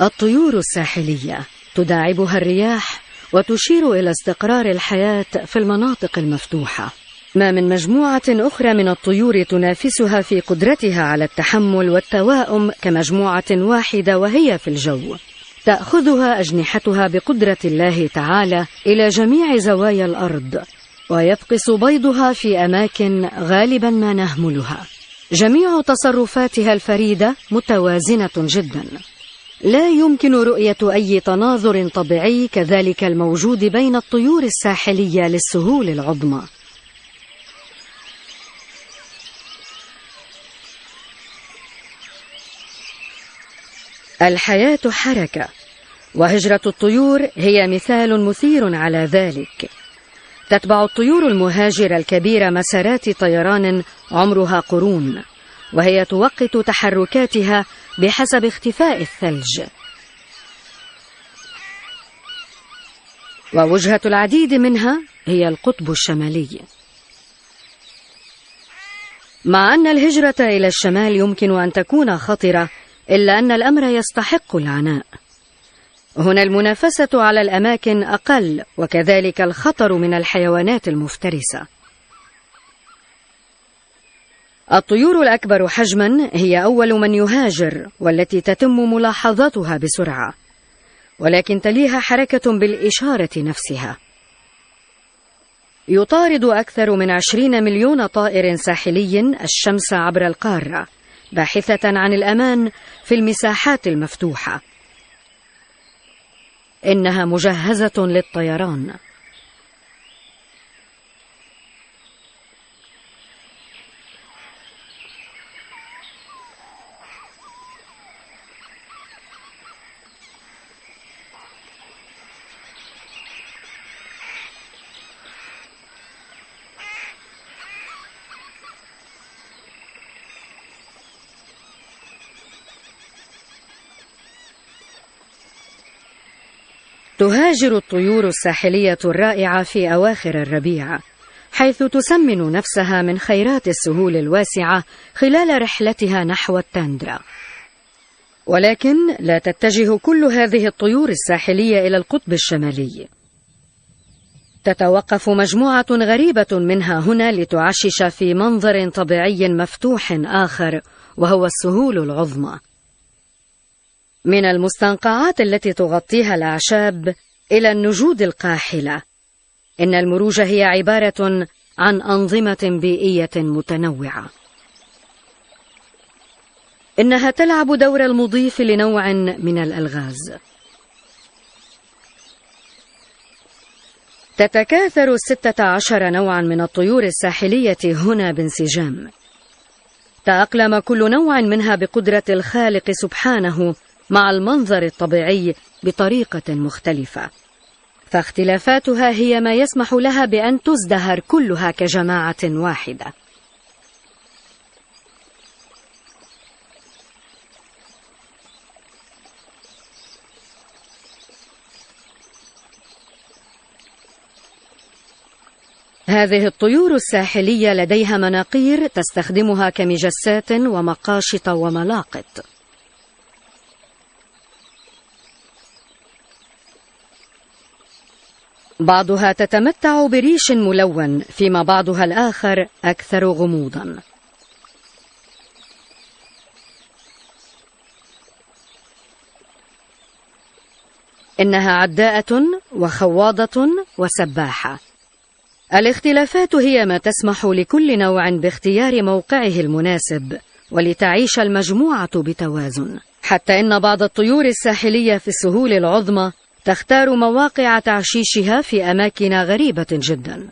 الطيور الساحلية تداعبها الرياح وتشير إلى استقرار الحياة في المناطق المفتوحة. ما من مجموعة أخرى من الطيور تنافسها في قدرتها على التحمل والتواؤم كمجموعة واحدة وهي في الجو. تأخذها أجنحتها بقدرة الله تعالى إلى جميع زوايا الأرض، ويفقس بيضها في أماكن غالبا ما نهملها. جميع تصرفاتها الفريدة متوازنة جدا. لا يمكن رؤية أي تناظر طبيعي كذلك الموجود بين الطيور الساحلية للسهول العظمى. الحياة حركة، وهجرة الطيور هي مثال مثير على ذلك. تتبع الطيور المهاجرة الكبيرة مسارات طيران عمرها قرون، وهي توقت تحركاتها بحسب اختفاء الثلج. ووجهة العديد منها هي القطب الشمالي. مع أن الهجرة إلى الشمال يمكن أن تكون خطرة، إلا أن الأمر يستحق العناء. هنا المنافسة على الأماكن أقل، وكذلك الخطر من الحيوانات المفترسة. الطيور الأكبر حجما هي أول من يهاجر، والتي تتم ملاحظتها بسرعة، ولكن تليها حركة بالإشارة نفسها. يطارد أكثر من 20 مليون طائر ساحلي الشمس عبر القارة، باحثة عن الأمان في المساحات المفتوحة. إنها مجهزة للطيران. تهاجر الطيور الساحلية الرائعة في أواخر الربيع، حيث تسمن نفسها من خيرات السهول الواسعة خلال رحلتها نحو التاندرا. ولكن لا تتجه كل هذه الطيور الساحلية إلى القطب الشمالي. تتوقف مجموعة غريبة منها هنا لتعشش في منظر طبيعي مفتوح آخر، وهو السهول العظمى. من المستنقعات التي تغطيها الأعشاب إلى النجود القاحلة، إن المروج هي عبارة عن أنظمة بيئية متنوعة. إنها تلعب دور المضيف لنوع من الألغاز. تتكاثر 16 نوعا من الطيور الساحلية هنا بانسجام. تأقلم كل نوع منها بقدرة الخالق سبحانه مع المنظر الطبيعي بطريقة مختلفة، فاختلافاتها هي ما يسمح لها بأن تزدهر كلها كجماعة واحدة. هذه الطيور الساحلية لديها مناقير تستخدمها كمجسات ومقاشط وملاقط. بعضها تتمتع بريش ملون، فيما بعضها الآخر أكثر غموضا. إنها عداءة وخواضة وسباحة. الاختلافات هي ما تسمح لكل نوع باختيار موقعه المناسب، ولتعيش المجموعة بتوازن. حتى إن بعض الطيور الساحلية في السهول العظمى تختار مواقع تعشيشها في أماكن غريبة جدا.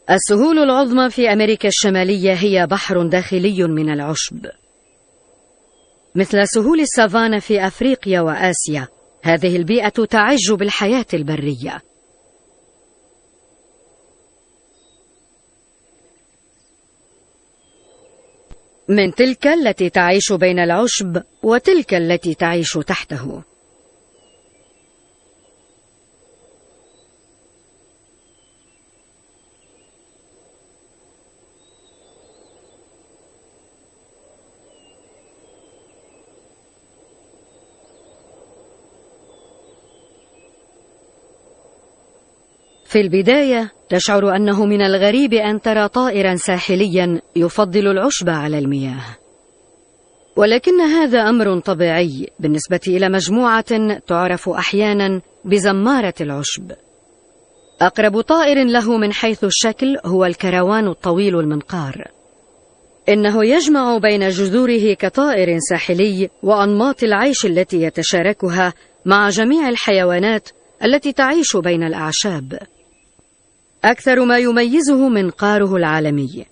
السهول العظمى في أمريكا الشمالية هي بحر داخلي من العشب، مثل سهول السافانا في أفريقيا وآسيا. هذه البيئة تعج بالحياة البرية. من تلك التي تعيش بين العشب وتلك التي تعيش تحته. في البداية تشعر أنه من الغريب أن ترى طائرا ساحليا يفضل العشب على المياه، ولكن هذا أمر طبيعي بالنسبة إلى مجموعة تعرف أحيانا بزمارة العشب. أقرب طائر له من حيث الشكل هو الكروان الطويل المنقار. إنه يجمع بين جذوره كطائر ساحلي وأنماط العيش التي يتشاركها مع جميع الحيوانات التي تعيش بين الأعشاب. أكثر ما يميزه منقاره العالمي.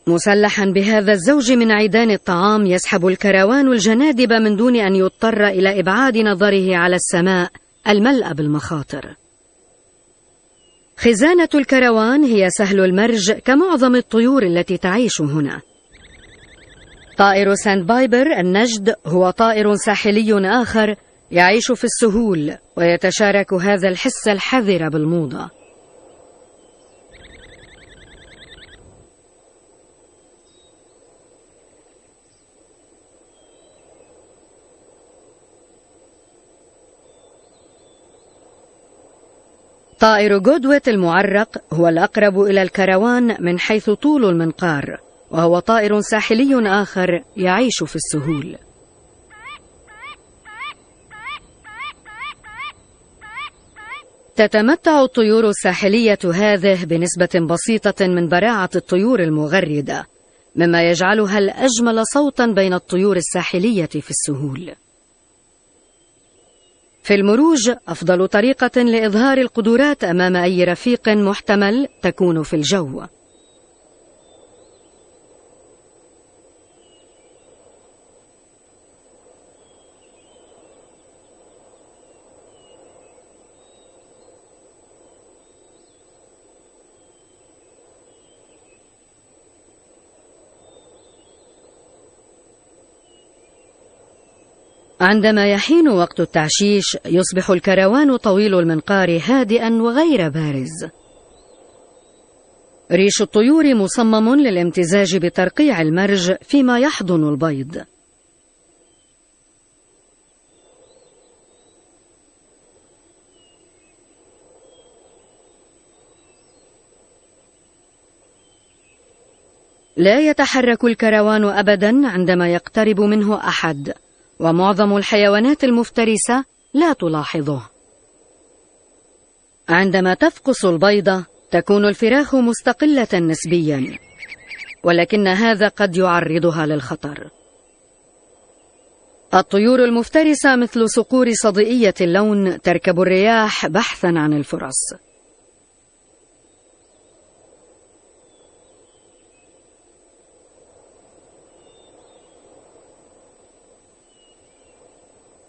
مسلحا بهذا الزوج من عيدان الطعام، يسحب الكروان الجنادب من دون أن يضطر إلى إبعاد نظره على السماء الملأى بالمخاطر. خزانة الكروان هي سهل المرج كمعظم الطيور التي تعيش هنا. طائر ساند بايبر النجد هو طائر ساحلي آخر يعيش في السهول ويتشارك هذا الحس الحذر بالموضة. طائر جودويت المعرق هو الأقرب إلى الكروان من حيث طول المنقار، وهو طائر ساحلي آخر يعيش في السهول. تتمتع الطيور الساحلية هذه بنسبة بسيطة من براعة الطيور المغردة، مما يجعلها الأجمل صوتا بين الطيور الساحلية في السهول. في المروج أفضل طريقة لإظهار القدرات أمام أي رفيق محتمل تكون في الجو. عندما يحين وقت التعشيش يصبح الكروان طويل المنقار هادئا وغير بارز. ريش الطيور مصمم للامتزاج بترقيع المرج فيما يحضن البيض. لا يتحرك الكروان أبدا عندما يقترب منه أحد، ومعظم الحيوانات المفترسة لا تلاحظه. عندما تفقس البيضة تكون الفراخ مستقلة نسبيا، ولكن هذا قد يعرضها للخطر. الطيور المفترسة مثل صقور صدئية اللون تركب الرياح بحثا عن الفرص.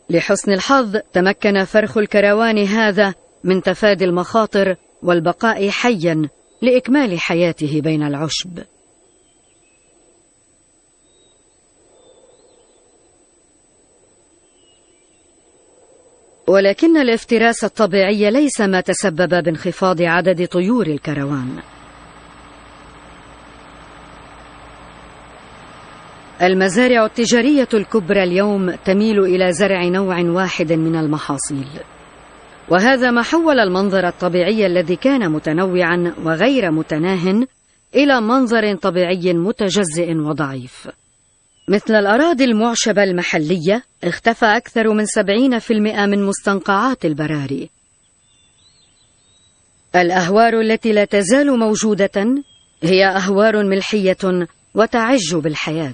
لحسن الحظ تمكن فرخ الكروان هذا من تفادي المخاطر والبقاء حيا لإكمال حياته بين العشب. ولكن الافتراس الطبيعي ليس ما تسبب بانخفاض عدد طيور الكروان. المزارع التجارية الكبرى اليوم تميل إلى زرع نوع واحد من المحاصيل، وهذا ما حول المنظر الطبيعي الذي كان متنوعا وغير متناه إلى منظر طبيعي متجزئ وضعيف. مثل الأراضي المعشبة المحلية اختفى أكثر من 70% من مستنقعات البراري. الأهوار التي لا تزال موجودة هي أهوار ملحية وتعج بالحياة.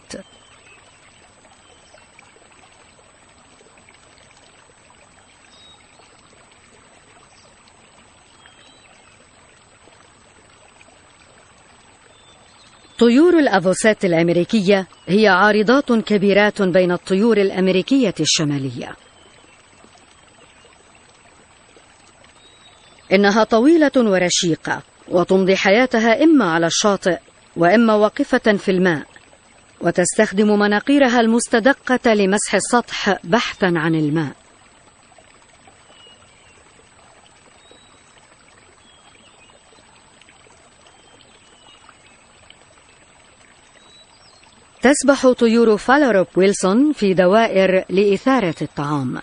طيور الأفوسات الأمريكية هي عارضات كبيرات بين الطيور الأمريكية الشمالية. إنها طويلة ورشيقة وتمضي حياتها إما على الشاطئ وإما واقفة في الماء، وتستخدم مناقيرها المستدقة لمسح السطح بحثا عن الماء. تسبح طيور فالروب ويلسون في دوائر لإثارة الطعام.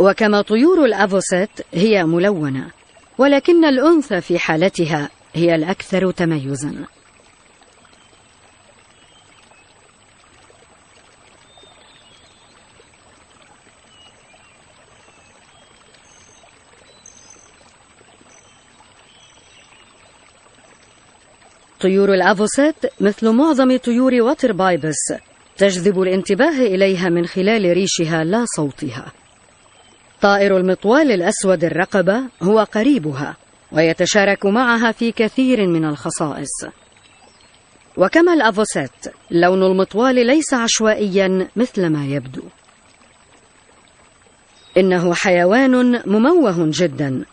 وكما طيور الأفوسيت هي ملونة، ولكن الأنثى في حالتها هي الأكثر تميزا. طيور الأفوسيت مثل معظم طيور واتر بايبس تجذب الانتباه إليها من خلال ريشها لا صوتها. طائر المطوال الأسود الرقبة هو قريبها، ويتشارك معها في كثير من الخصائص. وكما الأفوسيت، لون المطوال ليس عشوائيا مثل ما يبدو. إنه حيوان مموه جدا،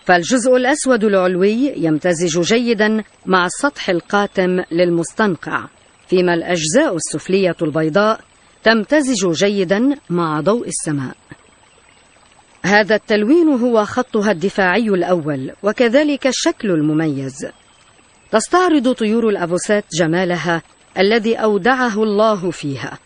فالجزء الأسود العلوي يمتزج جيدا مع السطح القاتم للمستنقع، فيما الأجزاء السفلية البيضاء تمتزج جيدا مع ضوء السماء. هذا التلوين هو خطها الدفاعي الأول، وكذلك الشكل المميز. تستعرض طيور الأفوسيت جمالها الذي أودعه الله فيها.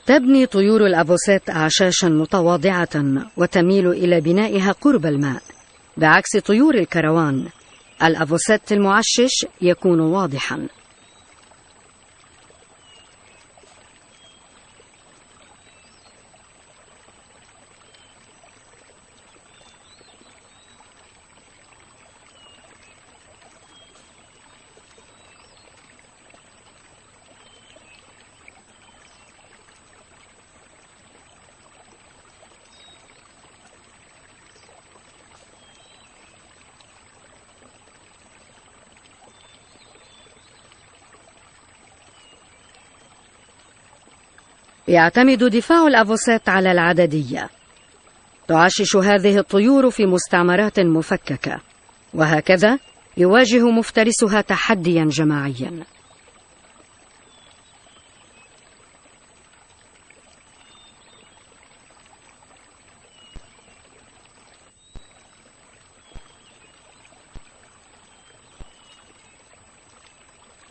تبني طيور الأفوسيت أعشاشا متواضعة وتميل إلى بنائها قرب الماء، بعكس طيور الكروان. الأفوسيت المعشش يكون واضحا. يعتمد دفاع الأفوسيت على العددية. تعشش هذه الطيور في مستعمرات مفككة، وهكذا يواجه مفترسها تحديا جماعيا.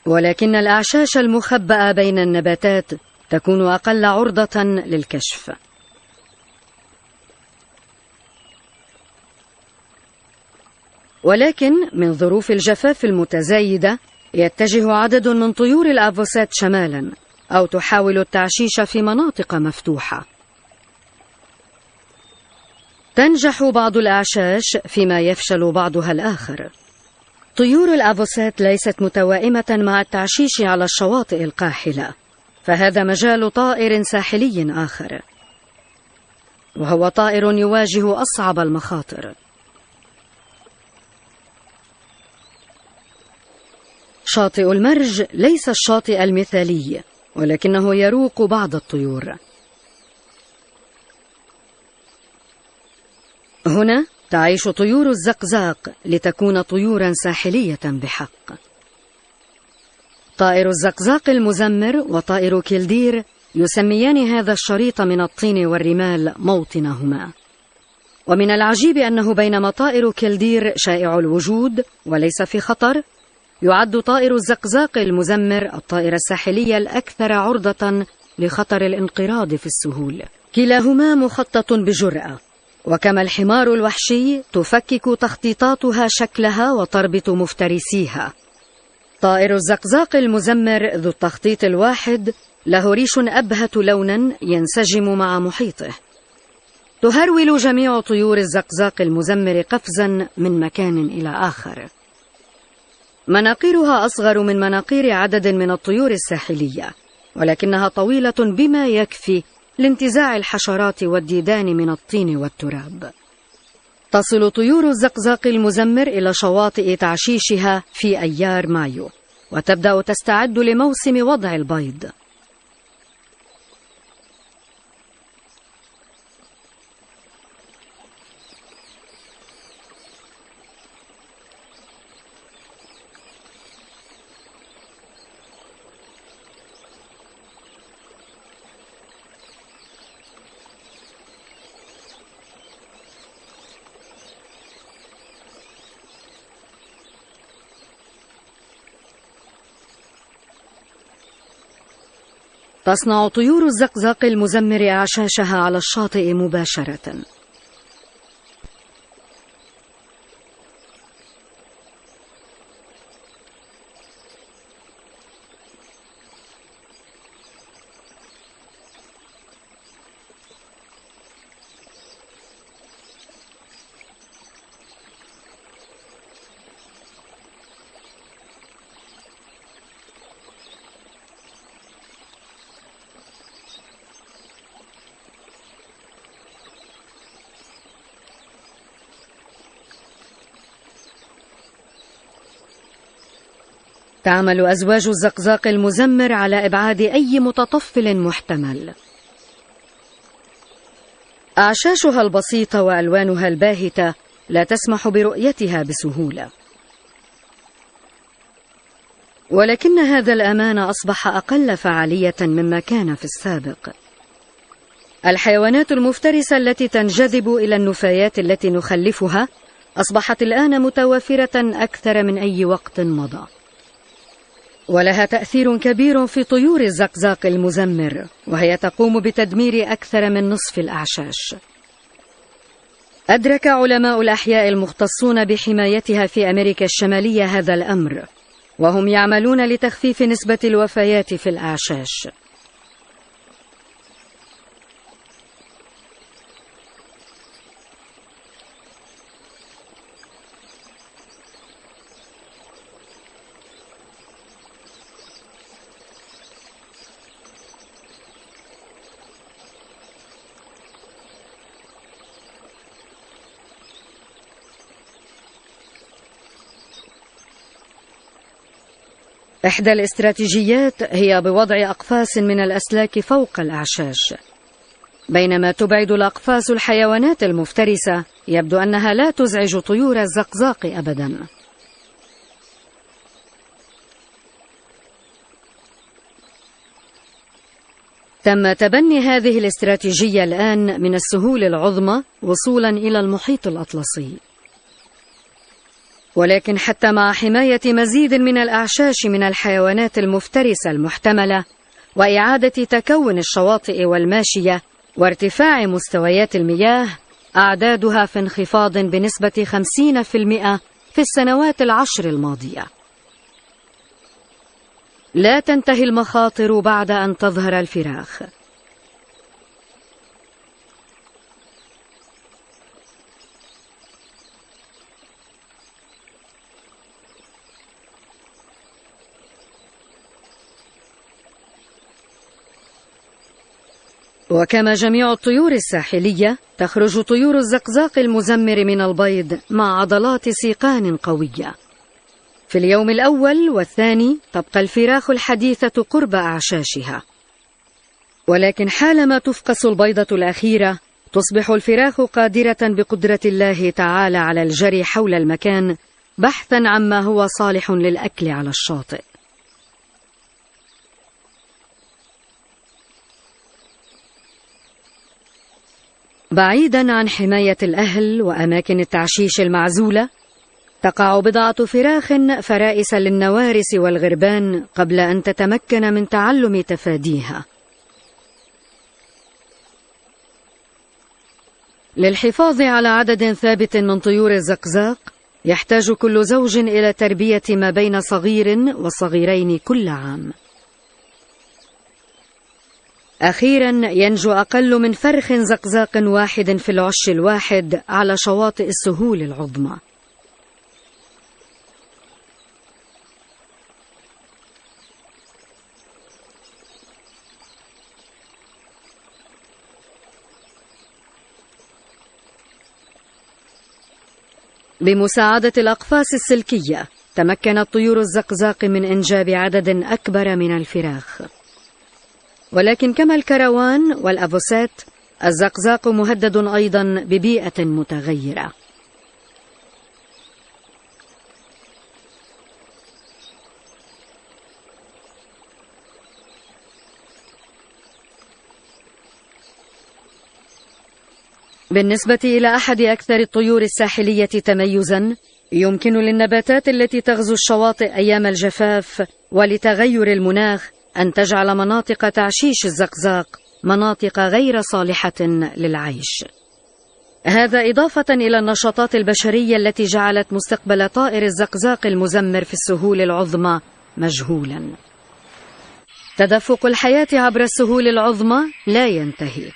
ولكن الأعشاش المخبأة بين النباتات تكون أقل عرضة للكشف. ولكن من ظروف الجفاف المتزايدة يتجه عدد من طيور الأفوسيت شمالا، أو تحاول التعشيش في مناطق مفتوحة. تنجح بعض الأعشاش فيما يفشل بعضها الآخر. طيور الأفوسيت ليست متوائمة مع التعشيش على الشواطئ القاحلة، فهذا مجال طائر ساحلي آخر، وهو طائر يواجه أصعب المخاطر. شاطئ المرج ليس الشاطئ المثالي، ولكنه يروق بعض الطيور. هنا تعيش طيور الزقزاق لتكون طيورا ساحلية بحق. طائر الزقزاق المزمر وطائر كيلدير يسميان هذا الشريط من الطين والرمال موطنهما. ومن العجيب أنه بينما طائر كيلدير شائع الوجود وليس في خطر، يعد طائر الزقزاق المزمر الطائر الساحلي الأكثر عرضة لخطر الانقراض في السهول. كلاهما مخطط بجرأة، وكما الحمار الوحشي تفكك تخطيطاتها شكلها وتربط مفترسيها. طائر الزقزاق المزمر ذو التخطيط الواحد له ريش أبهت لونا ينسجم مع محيطه. تهرول جميع طيور الزقزاق المزمر قفزا من مكان إلى آخر. مناقيرها أصغر من مناقير عدد من الطيور الساحلية، ولكنها طويلة بما يكفي لانتزاع الحشرات والديدان من الطين والتراب. تصل طيور الزقزاق المزمر إلى شواطئ تعشيشها في أيار مايو، وتبدأ تستعد لموسم وضع البيض. تصنع طيور الزقزاق المزمر أعشاشها على الشاطئ مباشرة. تعمل أزواج الزقزاق المزمر على إبعاد أي متطفل محتمل. أعشاشها البسيطة وألوانها الباهتة لا تسمح برؤيتها بسهولة، ولكن هذا الأمان أصبح أقل فعالية مما كان في السابق. الحيوانات المفترسة التي تنجذب إلى النفايات التي نخلفها أصبحت الآن متوافرة أكثر من أي وقت مضى، ولها تأثير كبير في طيور الزقزاق المزمر، وهي تقوم بتدمير أكثر من نصف الأعشاش. أدرك علماء الأحياء المختصون بحمايتها في أمريكا الشمالية هذا الأمر، وهم يعملون لتخفيف نسبة الوفيات في الأعشاش. إحدى الاستراتيجيات هي بوضع أقفاص من الأسلاك فوق الأعشاش. بينما تبعد الأقفاص الحيوانات المفترسة، يبدو أنها لا تزعج طيور الزقزاق أبدا. تم تبني هذه الاستراتيجية الآن من السهول العظمى وصولا إلى المحيط الأطلسي، ولكن حتى مع حماية مزيد من الأعشاش من الحيوانات المفترسة المحتملة وإعادة تكون الشواطئ والماشية وارتفاع مستويات المياه، أعدادها في انخفاض بنسبة 50% في السنوات ال10 الماضية. لا تنتهي المخاطر بعد أن تظهر الفراخ. وكما جميع الطيور الساحلية، تخرج طيور الزقزاق المزمر من البيض مع عضلات سيقان قوية. في اليوم الأول والثاني تبقى الفراخ الحديثة قرب أعشاشها، ولكن حالما تفقس البيضة الأخيرة تصبح الفراخ قادرة بقدرة الله تعالى على الجري حول المكان بحثا عما هو صالح للأكل على الشاطئ. بعيدا عن حماية الأهل وأماكن التعشيش المعزولة، تقع بضعة فراخ فرائس للنوارس والغربان قبل أن تتمكن من تعلم تفاديها. للحفاظ على عدد ثابت من طيور الزقزاق، يحتاج كل زوج إلى تربية ما بين صغير وصغيرين كل عام. أخيرا ينجو أقل من فرخ زقزاق واحد في العش الواحد على شواطئ السهول العظمى. بمساعدة الأقفاص السلكية، تمكنت طيور الزقزاق من إنجاب عدد أكبر من الفراخ. ولكن كما الكروان والأفوسات، الزقزاق مهدد أيضا ببيئة متغيرة. بالنسبة إلى أحد أكثر الطيور الساحلية تميزا، يمكن للنباتات التي تغزو الشواطئ أيام الجفاف ولتغير المناخ أن تجعل مناطق تعشيش الزقزاق مناطق غير صالحة للعيش. هذا إضافة إلى النشاطات البشرية التي جعلت مستقبل طائر الزقزاق المزمر في السهول العظمى مجهولا. تدفق الحياة عبر السهول العظمى لا ينتهي.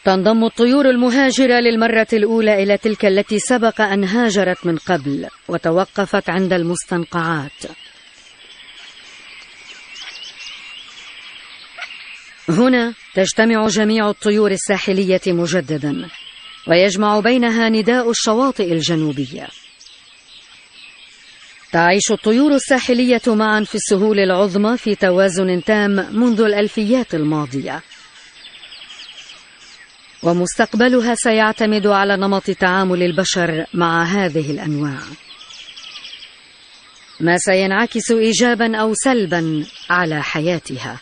تنضم الطيور المهاجرة للمرة الأولى إلى تلك التي سبق أن هاجرت من قبل وتوقفت عند المستنقعات. هنا تجتمع جميع الطيور الساحلية مجددا، ويجمع بينها نداء الشواطئ الجنوبية. تعيش الطيور الساحلية معا في السهول العظمى في توازن تام منذ الألفيات الماضية، ومستقبلها سيعتمد على نمط تعامل البشر مع هذه الأنواع، ما سينعكس إيجابا أو سلبا على حياتها.